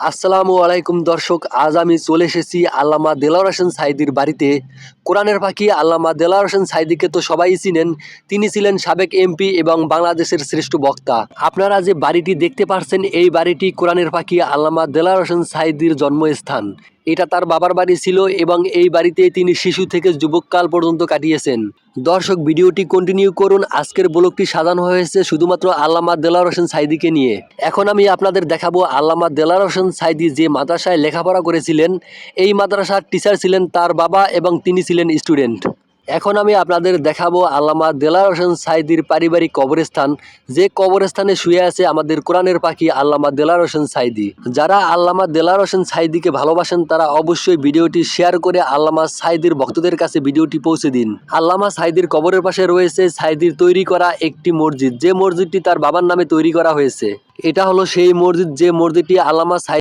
আসসালামু আলাইকুম দর্শক, আজ আমি চলে এসেছি আল্লামা দেলোয়ার হোসেন সাঈদীর বাড়িতে। কোরআনের পাখি আল্লামা দেলোয়ার হোসেন সাঈদীকে তো সবাই চিনেন। তিনি ছিলেন সাবেক এমপি এবং বাংলাদেশের শ্রেষ্ঠ বক্তা। আপনারা যে বাড়িটি দেখতে পাচ্ছেন, এই বাড়িটি কোরআনের পাখি আল্লামা দেলোয়ার হোসেন সাঈদীর জন্মস্থান। এটা তার বাবার বাড়ি ছিল এবং এই বাড়িতে তিনি শিশু থেকে যুবককাল পর্যন্ত কাটিয়েছেন। দর্শক, ভিডিওটি কন্টিনিউ করুন। আজকের ব্লগটি সাজানো হয়েছে শুধুমাত্র আল্লামা দেলোয়ার হোসেন সাঈদীকে নিয়ে। এখন আমি আপনাদের দেখাবো আল্লামা দেলোয়ার হোসেন সাঈদী যে মাদ্রাসায় লেখাপড়া করেছিলেন। এই মাদ্রাসার টিচার ছিলেন তার বাবা এবং তিনি ছিলেন স্টুডেন্ট। এখন আমি আপনাদের দেখাবো আল্লামা দেলোয়ার হোসেন সাঈদীর পারিবারিক কবরস্থান, যে কবরস্থানে শুয়ে আছে আমাদের কোরআনের পাখি আল্লামা দেলোয়ার হোসেন সাঈদী। যারা আল্লামা দেলোয়ার হোসেন সাঈদীকে ভালোবাসেন তারা অবশ্যই ভিডিওটি শেয়ার করে আল্লামা সাঈদীর ভক্তদের কাছে ভিডিওটি পৌঁছে দিন। আল্লামা সাঈদীর কবরের পাশে রয়েছে সাঈদীর তৈরি করা একটি মসজিদ, যে মসজিদটি তার বাবার নামে তৈরি করা হয়েছে। এটা হলো সেই মসজিদ, যে মসজিদটি আল্লামা সাঈদী